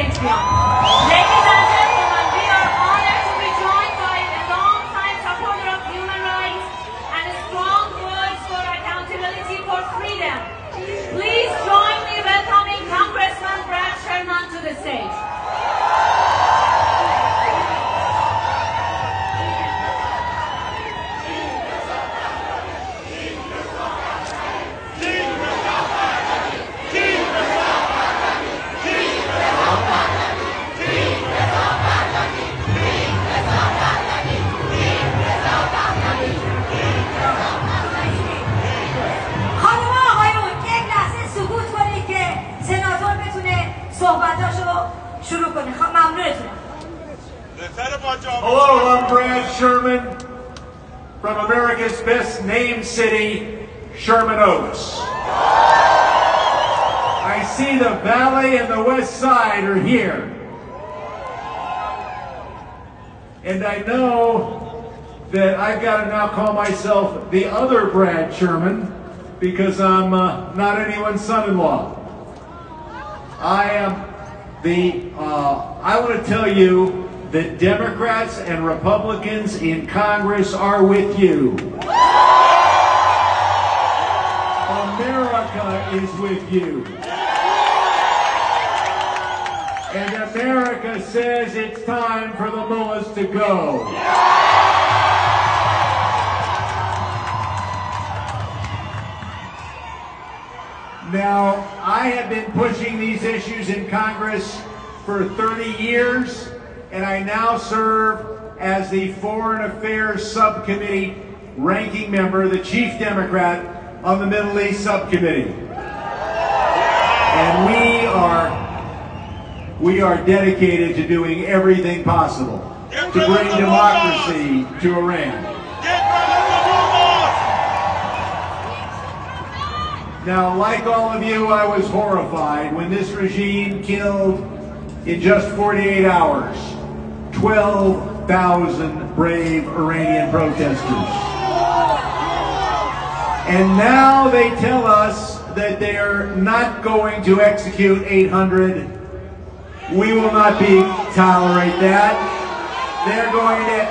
stage beyond. Ladies and gentlemen, we are honored to be joined by a long-time supporter of human rights and a strong voice for accountability for freedom. Please join me welcoming Congressman Brad Sherman to the stage. Hello, I'm Brad Sherman from America's best named city, Sherman Oaks. I see the Valley and the West Side are here. And I know that I've got to now call myself the other Brad Sherman because I'm not anyone's son-in-law. I want to tell you that Democrats and Republicans in Congress are with you. America is with you. And America says it's time for the mullahs to go. Now, I have been pushing these issues in Congress for 30 years, and I now serve as the Foreign Affairs Subcommittee ranking member, the Chief Democrat on the Middle East Subcommittee. And we are dedicated to doing everything possible to bring democracy to Iran. Now, like all of you, I was horrified when this regime killed, in just 48 hours, 12,000 brave Iranian protesters. And now they tell us that they are not going to execute 800. We will not tolerate that. They're going to.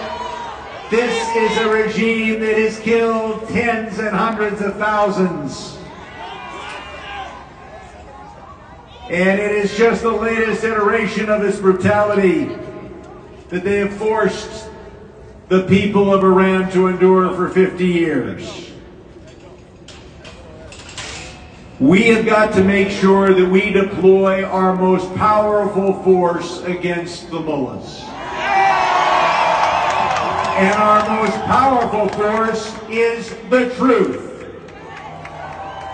This is a regime that has killed tens and hundreds of thousands. And it is just the latest iteration of this brutality that they have forced the people of Iran to endure for 50 years. We have got to make sure that we deploy our most powerful force against the mullahs. And our most powerful force is the truth.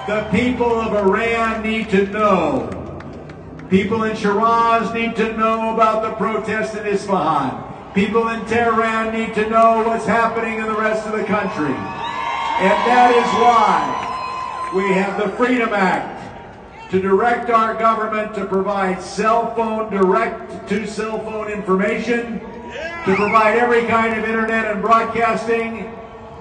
The people of Iran need to know. People in Shiraz need to know about the protests in Isfahan. People in Tehran need to know what's happening in the rest of the country. And that is why we have the Freedom Act to direct our government to provide direct-to-cell phone information, to provide every kind of internet and broadcasting.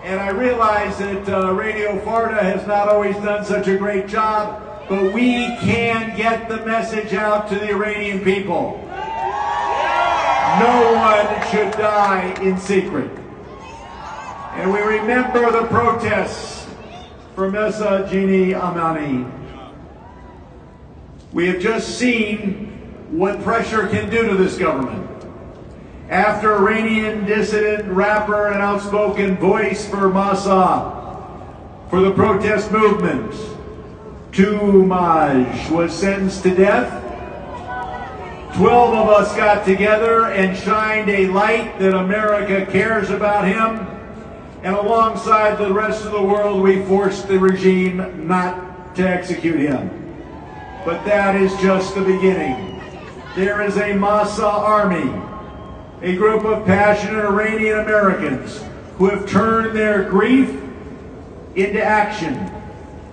And I realize that Radio Farda has not always done such a great job, but we can get the message out to the Iranian people. No one should die in secret. And we remember the protests for Mesa Jini Amani. We have just seen what pressure can do to this government. After Iranian dissident, rapper, and outspoken voice for Masa, for the protest movement, Tumaj was sentenced to death, 12 of us got together and shined a light that America cares about him, and alongside the rest of the world, we forced the regime not to execute him. But that is just the beginning. There is a Masa army, a group of passionate Iranian Americans who have turned their grief into action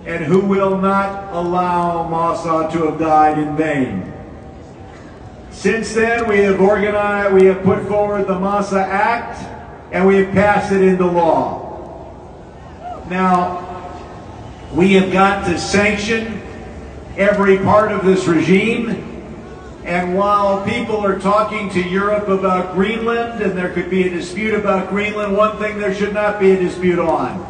and who will not allow Masa to have died in vain. Since then, we have put forward the Masa Act, and we have passed it into law. Now, we have got to sanction every part of this regime. And while people are talking to Europe about Greenland, and there could be a dispute about Greenland, one thing there should not be a dispute on.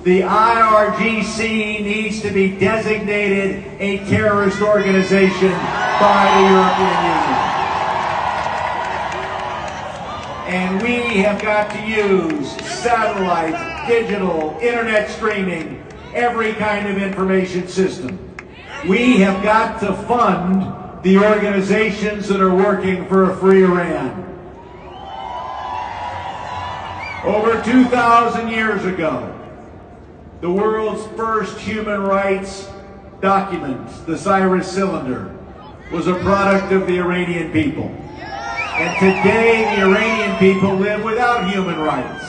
The IRGC needs to be designated a terrorist organization by the European Union. And we have got to use satellite, digital, internet streaming, every kind of information system. We have got to fund the organizations that are working for a free Iran. Over 2,000 years ago, the world's first human rights document, the Cyrus Cylinder, was a product of the Iranian people. And today, the Iranian people live without human rights.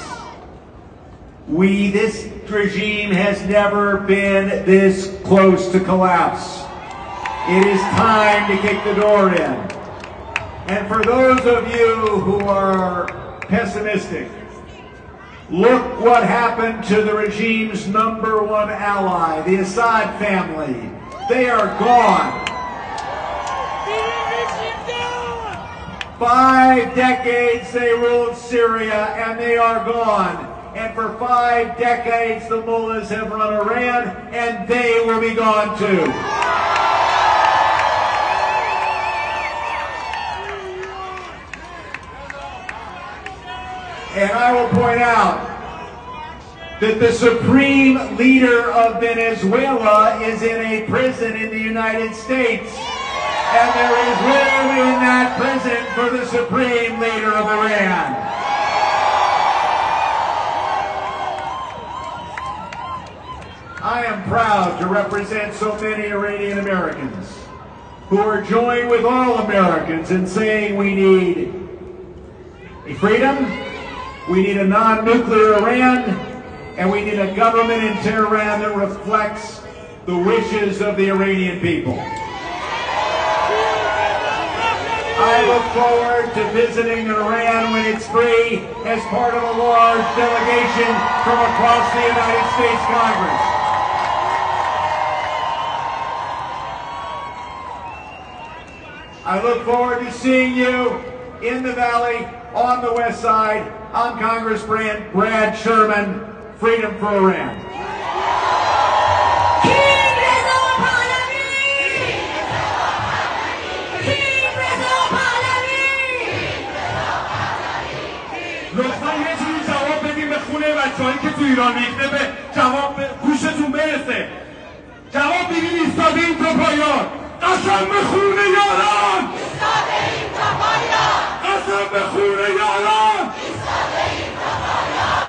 This regime has never been this close to collapse. It is time to kick the door in. And for those of you who are pessimistic, look what happened to the regime's #1 ally, the Assad family. They are gone. 5 decades they ruled Syria, and they are gone. And for 5 decades the mullahs have run Iran, and they will be gone too. And I will point out that the supreme leader of Venezuela is in a prison in the United States. And there is room in that prison for the supreme leader of Iran. I am proud to represent so many Iranian Americans who are joined with all Americans in saying we need a freedom, we need a non-nuclear Iran, and we need a government in Tehran that reflects the wishes of the Iranian people. I look forward to visiting Iran when it's free as part of a large delegation from across the United States Congress. I look forward to seeing you in the Valley, on the West Side. I'm Congressman Brad Sherman, Freedom for Iran. لطفاً یه جوری جواب بدیم به خونه بچه‌هایی که تو ایران ریخته به جواب گوشتون برسه. جواب بدیم ایستادیم تا پایان. قسم به خونه یاران! ایستادیم تا پایان! قسم به خونه یاران!